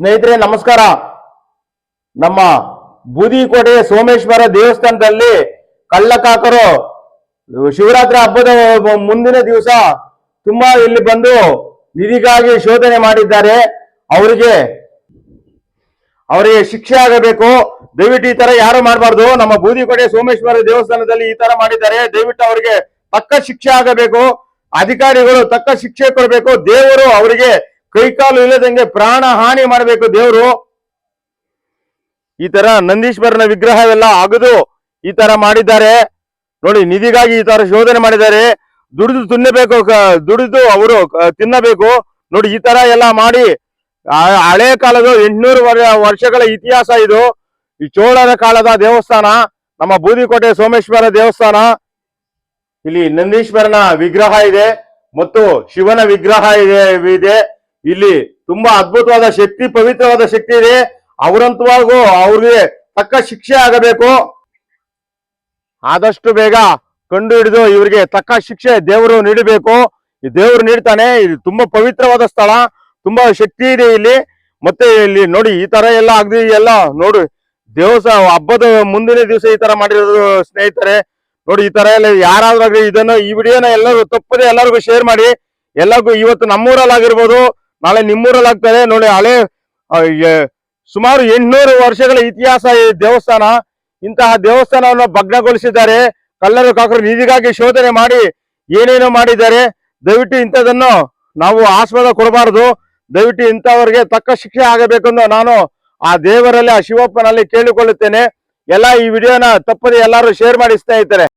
ಸ್ನೇಹಿತರೆ ನಮಸ್ಕಾರ. ನಮ್ಮ ಬೂದಿಕೋಟೆ ಸೋಮೇಶ್ವರ ದೇವಸ್ಥಾನದಲ್ಲಿ ಕಳ್ಳಕಾಕರು ಶಿವರಾತ್ರಿ ಹಬ್ಬದ ಮುಂದಿನ ದಿವಸ ತುಂಬಾ ಇಲ್ಲಿ ಬಂದು ನಿಧಿಗಾಗಿ ಶೋಧನೆ ಮಾಡಿದ್ದಾರೆ. ಅವರಿಗೆ ಶಿಕ್ಷೆ ಆಗಬೇಕು. ದಯವಿಟ್ಟು ಈ ತರ ಯಾರು ಮಾಡಬಾರ್ದು. ನಮ್ಮ ಬೂದಿಕೋಟೆ ಸೋಮೇಶ್ವರ ದೇವಸ್ಥಾನದಲ್ಲಿ ಈ ತರ ಮಾಡಿದ್ದಾರೆ. ದಯವಿಟ್ಟು ಅವರಿಗೆ ತಕ್ಕ ಶಿಕ್ಷೆ ಆಗಬೇಕು. ಅಧಿಕಾರಿಗಳು ತಕ್ಕ ಶಿಕ್ಷೆ ಕೊಡಬೇಕು. ದೇವರು ಅವರಿಗೆ ಕೈಕಾಲು ಇಲ್ಲದಂಗೆ ಪ್ರಾಣ ಹಾನಿ ಮಾಡಬೇಕು. ದೇವರು ಈ ತರ ನಂದೀಶ್ವರನ ವಿಗ್ರಹವೆಲ್ಲ ಅಗದು ಈ ತರ ಮಾಡಿದ್ದಾರೆ ನೋಡಿ. ನಿಧಿಗಾಗಿ ಈ ತರ ಶೋಧನೆ ಮಾಡಿದ್ದಾರೆ. ದುಡಿದು ಅವರು ತಿನ್ನಬೇಕು ನೋಡಿ. ಈ ತರ ಎಲ್ಲ ಮಾಡಿ ಹಳೆ ಕಾಲದ 800 ವರ್ಷಗಳ ಇತಿಹಾಸ ಇದು. ಈ ಚೋಳರ ಕಾಲದ ದೇವಸ್ಥಾನ ನಮ್ಮ ಬೂದಿಕೋಟೆ ಸೋಮೇಶ್ವರ ದೇವಸ್ಥಾನ. ಇಲ್ಲಿ ನಂದೀಶ್ವರನ ವಿಗ್ರಹ ಇದೆ ಮತ್ತು ಶಿವನ ವಿಗ್ರಹ ಇದೆ. ಇಲ್ಲಿ ತುಂಬಾ ಅದ್ಭುತವಾದ ಶಕ್ತಿ, ಪವಿತ್ರವಾದ ಶಕ್ತಿ ಇದೆ. ಅವರಂತವಾಗೂ ಅವ್ರಿಗೆ ತಕ್ಕ ಶಿಕ್ಷೆ ಆಗಬೇಕು. ಆದಷ್ಟು ಬೇಗ ಕಂಡು ಹಿಡಿದು ಇವರಿಗೆ ತಕ್ಕ ಶಿಕ್ಷೆ ದೇವರು ನೀಡಬೇಕು. ಈ ದೇವರು ನೀಡ್ತಾನೆ. ಇದು ತುಂಬಾ ಪವಿತ್ರವಾದ ಸ್ಥಳ, ತುಂಬಾ ಶಕ್ತಿ ಇದೆ ಇಲ್ಲಿ. ಮತ್ತೆ ಇಲ್ಲಿ ನೋಡಿ ಈ ತರ ಎಲ್ಲ ಆಗದಿ ಎಲ್ಲ ನೋಡಿ. ದೇವಸ್ಥಾನ ಹಬ್ಬದ ಮುಂದಿನ ದಿವಸ ಈ ತರ ಮಾಡಿರೋದು ಸ್ನೇಹಿತರೆ. ನೋಡಿ ಈ ತರ ಎಲ್ಲ ಯಾರಾದ್ರೂ ಈ ವಿಡಿಯೋನ ಎಲ್ಲರೂ ತಪ್ಪದೆ ಎಲ್ಲರಿಗೂ ಶೇರ್ ಮಾಡಿ. ಎಲ್ಲರಿಗೂ ಇವತ್ತು ನಮ್ಮೂರಲ್ಲಾಗಿರ್ಬೋದು, ನಾಳೆ ನಿಮ್ಮೂರಲ್ಲಿ ಆಗ್ತದೆ ನೋಡಿ. ಹಳೆ ಸುಮಾರು 800 ವರ್ಷಗಳ ಇತಿಹಾಸ ಈ ದೇವಸ್ಥಾನ. ಇಂತಹ ದೇವಸ್ಥಾನವನ್ನು ಭಗ್ನಗೊಳಿಸಿದ್ದಾರೆ. ಕಳ್ಳರು ಕಾಕರು ನಿಧಿಗಾಗಿ ಶೋಧನೆ ಮಾಡಿ ಏನೇನೋ ಮಾಡಿದ್ದಾರೆ. ದಯವಿಟ್ಟು ಇಂಥದನ್ನು ನಾವು ಆಸ್ಪದ ಕೊಡಬಾರದು. ದಯವಿಟ್ಟು ಇಂಥವರಿಗೆ ತಕ್ಕ ಶಿಕ್ಷೆ ಆಗಬೇಕೆಂದು ನಾನು ಆ ದೇವರಲ್ಲಿ, ಆ ಶಿವಪ್ಪನಲ್ಲಿ ಕೇಳಿಕೊಳ್ಳುತ್ತೇನೆ. ಎಲ್ಲ ಈ ವಿಡಿಯೋನ ತಪ್ಪದೆ ಎಲ್ಲರೂ ಶೇರ್ ಮಾಡಿ ಸ್ನೇಹಿತರೆ.